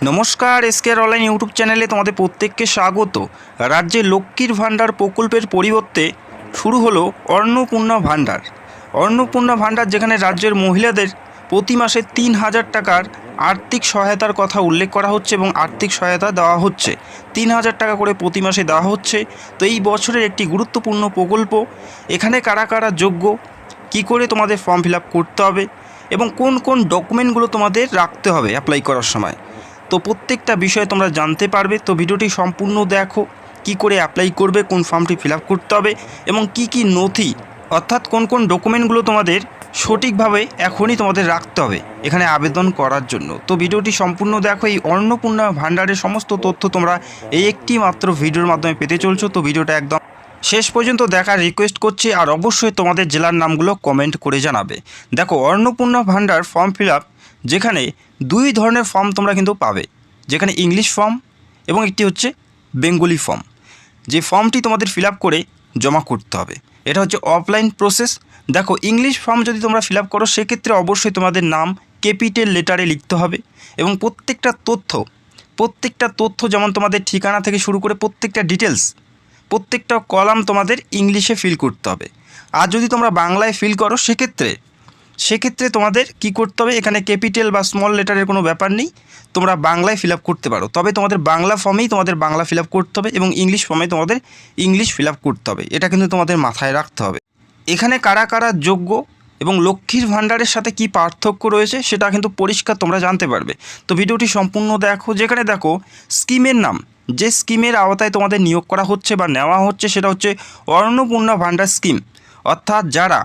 নমস্কার, এসকেআর online YouTube চ্যানেলে তোমাদের প্রত্যেককে স্বাগত। রাজ্যে লক্ষ্মীর ভাণ্ডার প্রকল্পের পরিবর্তে শুরু হলো অন্নপূর্ণা ভাণ্ডার। অন্নপূর্ণা ভাণ্ডার যেখানে রাজ্যের মহিলাদের প্রতি মাসে ৩,০০০ টাকার আর্থিক সহায়তার কথা উল্লেখ করা হচ্ছে এবং আর্থিক সহায়তা দেওয়া হচ্ছে। ৩,০০০ টাকা করে প্রতি মাসে দেওয়া হচ্ছে। তো এই বছরের একটি গুরুত্বপূর্ণ প্রকল্প। এখানে কারা কারা যোগ্য, কী করে তোমাদের ফর্ম ফিল আপ করতে হবে এবং কোন কোন ডকুমেন্টগুলো তোমাদের রাখতে হবে অ্যাপ্লাই করার সময়, তো প্রত্যেকটা বিষয়ে তোমরা জানতে পারবে। তো ভিডিওটি সম্পূর্ণ দেখো, কি করে অ্যাপ্লাই করবে, কোন ফর্মটি ফিল আপ করতে হবে এবং কি কি নথি অর্থাৎ কোন কোন ডকুমেন্টগুলো তোমাদের সঠিকভাবে এখনই তোমাদের রাখতে হবে এখানে আবেদন করার জন্য। তো ভিডিওটি সম্পূর্ণ দেখো। এই অন্নপূর্ণা ভাণ্ডারের সমস্ত তথ্য তোমরা এই একটি মাত্র ভিডিওর মাধ্যমে পেতে চলছো। তো ভিডিওটা একদম শেষ পর্যন্ত দেখার রিকোয়েস্ট করছি, আর অবশ্যই তোমাদের জেলার নামগুলো কমেন্ট করে জানাবে। দেখো, অন্নপূর্ণা ভাণ্ডার ফর্ম ফিল আপ, যেখানে দুই ধরনের ফর্ম তোমরা কিন্তু পাবে, যেখানে ইংলিশ ফর্ম এবং একটি হচ্ছে বেঙ্গলি ফর্ম। যে ফর্মটি তোমাদের ফিল আপ করে জমা করতে হবে, এটা হচ্ছে অফলাইন প্রসেস। দেখো, ইংলিশ ফর্ম যদি তোমরা ফিল আপ করো সেক্ষেত্রে অবশ্যই তোমাদের নাম ক্যাপিটাল লেটারে লিখতে হবে এবং প্রত্যেকটা তথ্য যেমন তোমাদের ঠিকানা থেকে শুরু করে প্রত্যেকটা ডিটেলস, প্রত্যেকটা কলাম তোমাদের ইংলিশে ফিল করতে হবে। আর যদি তোমরা বাংলায় ফিল করো সেক্ষেত্রে তোমাদের কি করতে হবে, এখানে ক্যাপিটাল বা স্মল লেটারের কোনো ব্যাপার নেই, তোমরা বাংলায় ফিল আপ করতে পারো। তবে তোমাদের বাংলা ফর্মেই তোমাদের বাংলা ফিল আপ করতে হবে এবং ইংলিশ ফর্মে তোমাদের ইংলিশ ফিল আপ করতে হবে। এটা কিন্তু তোমাদের মাথায় রাখতে হবে। এখানে কারা কারা যোগ্য এবং লক্ষ্মীর ভাণ্ডারের সাথে কি পার্থক্য রয়েছে সেটা কিন্তু পরিষ্কার তোমরা জানতে পারবে। তো ভিডিওটি সম্পূর্ণ দেখো। যেখানে দেখো, স্কিমের নাম, যে স্কিমের আওতায় তোমাদের নিয়োগ করা হচ্ছে বা নেওয়া হচ্ছে সেটা হচ্ছে অন্নপূর্ণা ভাণ্ডার স্কিম। অর্থাৎ যারা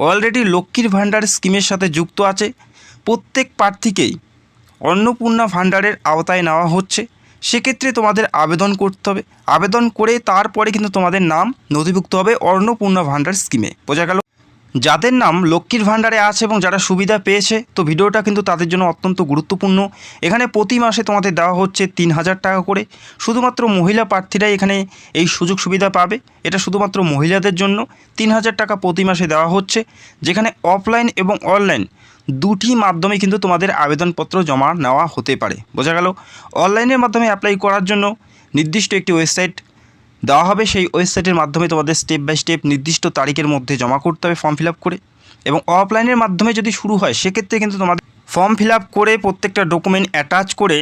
অলরেডি লক্ষ্মীর ভাণ্ডার স্কিমের সাথে যুক্ত আছে প্রত্যেক প্রার্থীকেই অন্নপূর্ণা ভাণ্ডারের আওতায় নেওয়া হচ্ছে। সেক্ষেত্রে তোমাদের আবেদন করতে হবে। আবেদন করে তারপরে কিন্তু তোমাদের নাম নথিভুক্ত হবে অন্নপূর্ণা ভাণ্ডার স্কিমে। বোঝা গেল? যাদের নাম লক্ষ্মীর ভাণ্ডারে আছে এবং যারা সুবিধা পেয়েছে, তো ভিডিওটা কিন্তু তাদের জন্য অত্যন্ত গুরুত্বপূর্ণ। এখানে প্রতি মাসে তোমাদের দেওয়া হচ্ছে ৩,০০০ টাকা করে। শুধুমাত্র মহিলা প্রার্থীরাই এখানে এই সুযোগ সুবিধা পাবে। এটা শুধুমাত্র মহিলাদের জন্য ৩,০০০ টাকা প্রতি মাসে দেওয়া হচ্ছে, যেখানে অফলাইন এবং অনলাইন দুটি মাধ্যমে কিন্তু তোমাদের আবেদনপত্র জমা নেওয়া হতে পারে। বোঝা গেল? অনলাইনের মাধ্যমে অ্যাপ্লাই করার জন্য নির্দিষ্ট একটি ওয়েবসাইট দেওয়া হবে। সেই ওয়েবসাইটের মাধ্যমে তোমাদের স্টেপ বাই স্টেপ নির্দিষ্ট তারিখের মধ্যে জমা করতে হবে ফর্ম ফিল আপ করে। এবং অফলাইনের মাধ্যমে যদি শুরু হয় সেক্ষেত্রে কিন্তু তোমাদের ফর্ম ফিল আপ করে প্রত্যেকটা ডকুমেন্ট অ্যাটাচ করে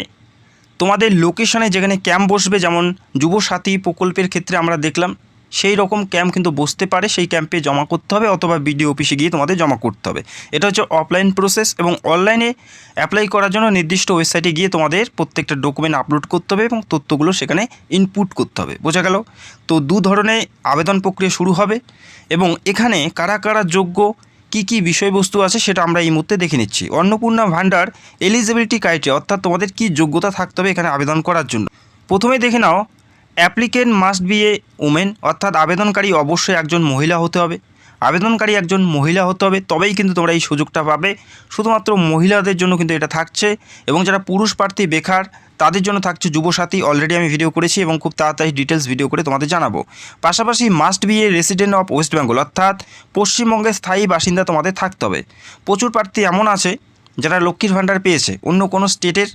তোমাদের লোকেশনে যেখানে ক্যাম্প বসবে, যেমন যুবসাথী প্রকল্পের ক্ষেত্রে আমরা দেখলাম সেই রকম ক্যাম্প কিন্তু বসতে পারে, সেই ক্যাম্পে জমা করতে হবে অথবা বিডিও অফিসে গিয়ে তোমাদের জমা করতে হবে। এটা হচ্ছে অফলাইন প্রসেস। এবং অনলাইনে অ্যাপ্লাই করার জন্য নির্দিষ্ট ওয়েবসাইটে গিয়ে তোমাদের প্রত্যেকটা ডকুমেন্ট আপলোড করতে হবে এবং তথ্যগুলো সেখানে ইনপুট করতে হবে। বোঝা গেল? তো দু ধরনের আবেদন প্রক্রিয়া শুরু হবে এবং এখানে কারা কারা যোগ্য, কি কি বিষয়বস্তু আছে সেটা আমরা এই মুহূর্তে দেখে নিচ্ছি। অন্নপূর্ণা ভাণ্ডার এলিজিবিলিটি ক্রাইটেরিয়া, অর্থাৎ তোমাদের কি যোগ্যতা থাকতে হবে এখানে আবেদন করার জন্য। প্রথমে দেখে নাও, applicant must be a women, অর্থাৎ আবেদনকারী অবশ্যই একজন মহিলা হতে হবে। আবেদনকারী একজন মহিলা হতে হবে, তবেই কিন্তু তোমরা এই সুযোগটা পাবে। শুধুমাত্র মহিলাদের জন্য কিন্তু এটা থাকছে। এবং যারা পুরুষ প্রার্থী বেকার তাদের জন্য থাকছে যুবসাথী। অলরেডি আমি ভিডিও করেছি এবং খুব তাড়াতাড়ি ডিটেলস ভিডিও করে তোমাদের জানাবো। পাশাপাশি must be A resident of West Bengal, অর্থাৎ পশ্চিমবঙ্গের স্থায়ী বাসিন্দা তোমাদের থাকতে হবে। প্রচুর প্রার্থী এমন আছে যারা লক্ষ্মীর ভাণ্ডার পেয়েছে অন্য কোনো স্টেটের,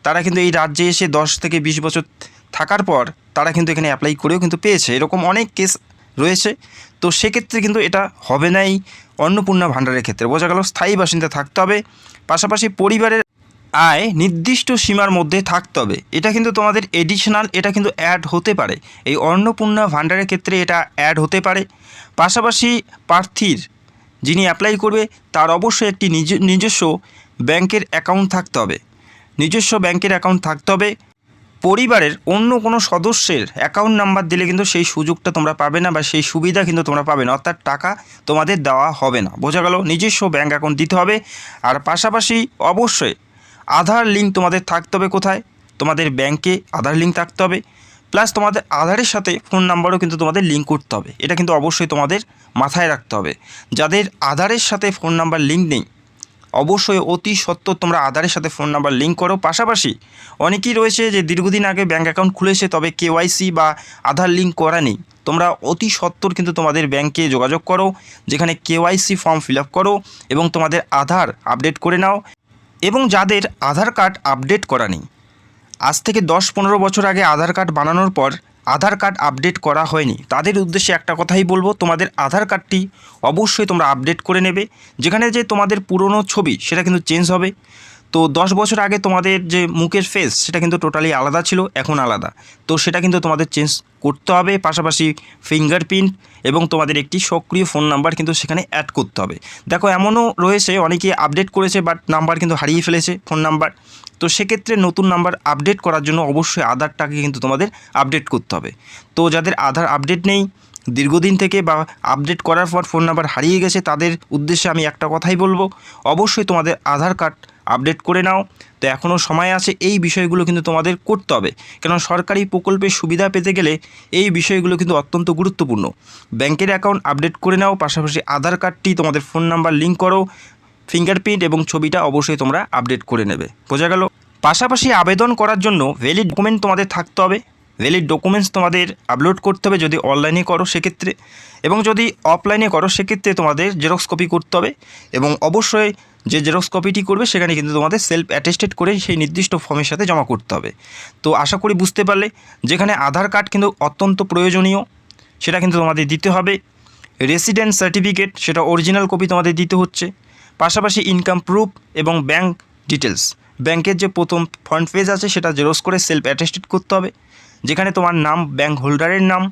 তারা কিন্তু এই রাজ্যে এসে 10 থেকে 20 বছর থাকার পর তারা কিন্তু এখানে অ্যাপ্লাই করেও কিন্তু পেয়েছে। এরকম অনেক কেস রয়েছে। তো সেক্ষেত্রে কিন্তু এটা হবে না এই অন্নপূর্ণা ভাণ্ডারের ক্ষেত্রে। বোঝা গেল? স্থায়ী বাসিন্দা থাকতে হবে। পাশাপাশি পরিবারের আয় নির্দিষ্ট সীমার মধ্যে থাকতে হবে। এটা কিন্তু তোমাদের এডিশনাল, এটা কিন্তু অ্যাড হতে পারে। এই অন্নপূর্ণা ভাণ্ডারের ক্ষেত্রে এটা অ্যাড হতে পারে। পাশাপাশি প্রার্থীর যিনি অ্যাপ্লাই করবে তার অবশ্যই একটি নিজস্ব ব্যাংকের অ্যাকাউন্ট থাকতে হবে। নিজস্ব ব্যাংকের অ্যাকাউন্ট থাকতে হবে। পরিবারের অন্য কোনো সদস্যের অ্যাকাউন্ট নাম্বার দিলে কিন্তু সেই সুযোগটা তোমরা পাবে না বা সেই সুবিধা কিন্তু তোমরা পাবে না, অর্থাৎ টাকা তোমাদের দেওয়া হবে না। বোঝা গেল? নিজস্ব ব্যাঙ্ক অ্যাকাউন্ট দিতে হবে। আর পাশাপাশি অবশ্যই আধার লিঙ্ক তোমাদের থাকতে হবে। কোথায়? তোমাদের ব্যাংকে আধার লিঙ্ক থাকতে হবে। প্লাস তোমাদের আধারের সাথে ফোন নাম্বারও কিন্তু তোমাদের লিঙ্ক করতে হবে। এটা কিন্তু অবশ্যই তোমাদের মাথায় রাখতে হবে। যাদের আধারের সাথে ফোন নাম্বার লিঙ্ক নেই, অবশ্যই অতি সত্বর তোমরা আধারের সাথে ফোন নাম্বার লিঙ্ক করো। পাশাপাশি অনেকেই রয়েছে যে দীর্ঘদিন আগে ব্যাঙ্ক অ্যাকাউন্ট খুলেছে তবে কেওয়াইসি বা আধার লিঙ্ক করা নেই। তোমরা অতি সত্বর কিন্তু তোমাদের ব্যাংকে যোগাযোগ করো, যেখানে কেওয়াইসি ফর্ম ফিল আপ করো এবং তোমাদের আধার আপডেট করে নাও। এবং যাদের আধার কার্ড আপডেট করা নেই আজ থেকে 10-15 বছর আগে আধার কার্ড বানানোর পর আধার কার্ড আপডেট করা হয়নি, তাদের উদ্দেশ্যে একটা কথাই বলবো, তোমাদের আধার কার্ডটি অবশ্যই তোমরা আপডেট করে নেবে। যেখানে যে তোমাদের পুরনো ছবি সেটা কিন্তু চেঞ্জ হবে। তো 10 বছর আগে তোমাদের যে মুখের ফেস সেটা কিন্তু টোটালি আলাদা ছিল, এখন আলাদা। তো সেটা কিন্তু তোমাদের চেঞ্জ করতে হবে। পাশাপাশি ফিঙ্গারপ্রিন্ট এবং তোমাদের একটি সক্রিয় ফোন নাম্বার কিন্তু সেখানে অ্যাড করতে হবে। দেখো এমনও রয়েছে অনেকে আপডেট করেছে বাট নাম্বার কিন্তু হারিয়ে ফেলেছে, ফোন নাম্বার। তো সেক্ষেত্রে নতুন নাম্বার আপডেট করার জন্য অবশ্যই আধারটাকে কিন্তু তোমাদের আপডেট করতে হবে। তো যাদের আধার আপডেট নেই দীর্ঘদিন থেকে বা আপডেট করার পর ফোন নাম্বার হারিয়ে গেছে, তাদের উদ্দেশ্যে আমি একটা কথাই বলবো, অবশ্যই তোমাদের আধার কার্ড আপডেট করে নাও। তো এখনও সময় আছে, এই বিষয়গুলো কিন্তু তোমাদের করতে হবে, কেন সরকারি প্রকল্পের সুবিধা পেতে গেলে এই বিষয়গুলো কিন্তু অত্যন্ত গুরুত্বপূর্ণ। ব্যাংকের অ্যাকাউন্ট আপডেট করে নাও, পাশাপাশি আধার কার্ডটি তোমাদের ফোন নাম্বার লিঙ্ক করো, ফিঙ্গারপ্রিন্ট এবং ছবিটা অবশ্যই তোমরা আপডেট করে নেবে। বোঝা গেল? পাশাপাশি আবেদন করার জন্য ভ্যালিড ডকুমেন্ট তোমাদের থাকতে হবে। ভ্যালিড ডকুমেন্টস তোমাদের আপলোড করতে হবে যদি অনলাইনে করো সেক্ষেত্রে, এবং যদি অফলাইনে করো সেক্ষেত্রে তোমাদের জেরক্স কপি করতে হবে। এবং অবশ্যই যে জেরক্স কপিটি করবে সেখানে কিন্তু তোমাদের সেলফ অ্যাটেস্টেড করে সেই নির্দিষ্ট ফর্মের সাথে জমা করতে হবে। তো আশা করি বুঝতে পারলে, যেখানে আধার কার্ড কিন্তু অত্যন্ত প্রয়োজনীয়, সেটা কিন্তু তোমাদের দিতে হবে। রেসিডেন্ট সার্টিফিকেট সেটা অরিজিনাল কপি তোমাদের দিতে হচ্ছে। পাশাপাশি ইনকাম প্রুফ এবং ব্যাঙ্ক ডিটেলস, ব্যাংকের যে প্রথম ফ্রন্ট পেজ আছে সেটা জেরক্স করে সেলফ অ্যাটেস্টেড করতে হবে, যেখানে তোমার নাম, ব্যাংক হোল্ডারের নাম,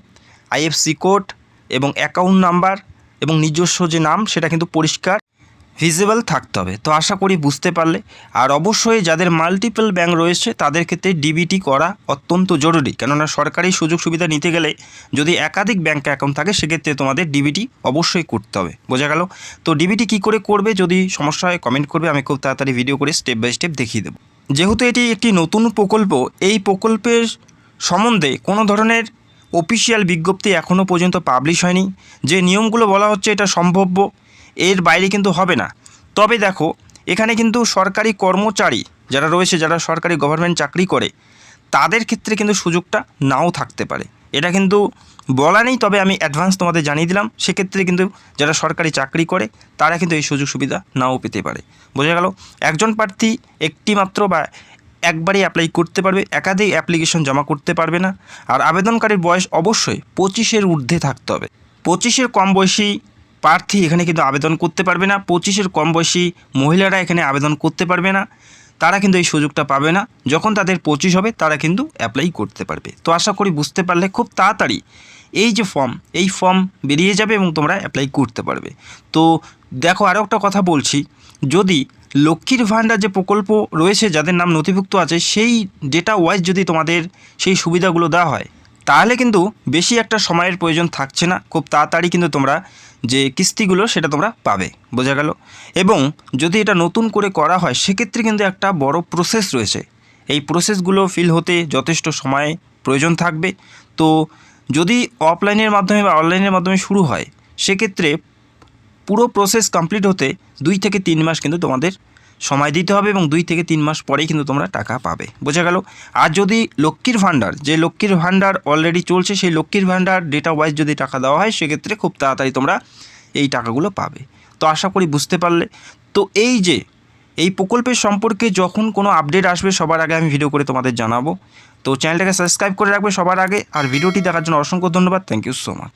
আইএফসি কোড এবং অ্যাকাউন্ট নাম্বার এবং নিজস্ব যে নাম সেটা কিন্তু পরিষ্কার ভিজিবল থাকতে হবে। তো আশা করি বুঝতে পারলে। আর অবশ্যই যাদের মাল্টিপল ব্যাংক রয়েছে তাদের ক্ষেত্রে ডিবিটি করা অত্যন্ত জরুরি, কেননা সরকারি সুযোগ সুবিধা নিতে গেলে যদি একাধিক ব্যাংক অ্যাকাউন্ট থাকে সেক্ষেত্রে তোমাদের ডিবিটি অবশ্যই করতে হবে। বোঝা গেল? তো ডিবিটি কী করে করবে, যদি সমস্যা হয় কমেন্ট করবে, আমি খুব তাড়াতাড়ি ভিডিও করে স্টেপ বাই স্টেপ দেখিয়ে দেবো। যেহেতু এটি একটি নতুন প্রকল্প, এই প্রকল্পের সম্বন্ধে কোনো ধরনের অফিসিয়াল বিজ্ঞপ্তি এখনও পর্যন্ত পাবলিশ হয়নি। যে নিয়মগুলো বলা হচ্ছে এটা সম্ভাব্য, এর বাইরে কিন্তু হবে না। তবে দেখো, এখানে কিন্তু সরকারি কর্মচারী যারা রয়েছে, যারা সরকারি গভর্নমেন্ট চাকরি করে, তাদের ক্ষেত্রে কিন্তু সুযোগটা নাও থাকতে পারে। এটা কিন্তু বলা নেই, তবে আমি অ্যাডভান্স তোমাদের জানিয়ে দিলাম। সেক্ষেত্রে কিন্তু যারা সরকারি চাকরি করে তারা কিন্তু এই সুযোগ সুবিধা নাও পেতে পারে। বোঝা গেল? একজন প্রার্থী একটি মাত্র বা একবারই অ্যাপ্লাই করতে পারবে, একাধিক অ্যাপ্লিকেশন জমা করতে পারবে না। আর আবেদনকারীর বয়স অবশ্যই 25-এর ঊর্ধ্বে থাকতে হবে। 25-এর কম বয়সী প্রার্থী এখানে কিন্তু আবেদন করতে পারবে না। 25-এর কম বয়সী মহিলারা এখানে আবেদন করতে পারবে না, তারা কিন্তু এই সুযোগটা পাবে না। যখন তাদের 25 হবে তারা কিন্তু অ্যাপ্লাই করতে পারবে। তো আশা করি বুঝতে পারলে, খুব তাড়াতাড়ি এই যে এই ফর্ম বেরিয়ে যাবে এবং তোমরা অ্যাপ্লাই করতে পারবে। তো দেখো, আরও একটা কথা বলছি, যদি লক্ষ্মীর ভাণ্ডার যে প্রকল্প রয়েছে যাদের নাম নথিভুক্ত আছে, সেই ডেটা ওয়াইজ যদি তোমাদের সেই সুবিধাগুলো দেওয়া হয়, তাহলে কিন্তু বেশি একটা সময়ের প্রয়োজন থাকছে না, খুব তাড়াতাড়ি কিন্তু তোমরা যে কিস্তিগুলো সেটা তোমরা পাবে। বোঝা গেল? এবং যদি এটা নতুন করে করা হয় সেক্ষেত্রে কিন্তু একটা বড় প্রসেস রয়েছে, এই প্রসেসগুলো ফিল হতে যথেষ্ট সময় প্রয়োজন থাকবে। তো যদি অফলাইনের মাধ্যমে বা অনলাইনের মাধ্যমে শুরু হয় সেক্ষেত্রে পুরো প্রসেস কমপ্লিট হতে 2 থেকে 3 মাস কিন্তু তোমাদের সময় দিতে হবে, এবং 2 থেকে 3 মাস পরেই কিন্তু তোমরা টাকা পাবে। বোঝা গেল? আর যদি লক্ষ্মীর ভাণ্ডার, যে লক্ষ্মীর ভাণ্ডার অলরেডি চলছে, সেই লক্ষ্মীর ভাণ্ডার ডেটা ওয়াইজ যদি টাকা দেওয়া হয় সেক্ষেত্রে খুব তাড়াতাড়ি তোমরা এই টাকাগুলো পাবে। তো আশা করি বুঝতে পারলে। তো এই প্রকল্পের সম্পর্কে যখন কোনো আপডেট আসবে সবার আগে আমি ভিডিও করে তোমাদের জানাবো। তো চ্যানেলটাকে সাবস্ক্রাইব করে রাখবে সবার আগে। আর ভিডিওটি দেখার জন্য অসংখ্য ধন্যবাদ। Thank you so much.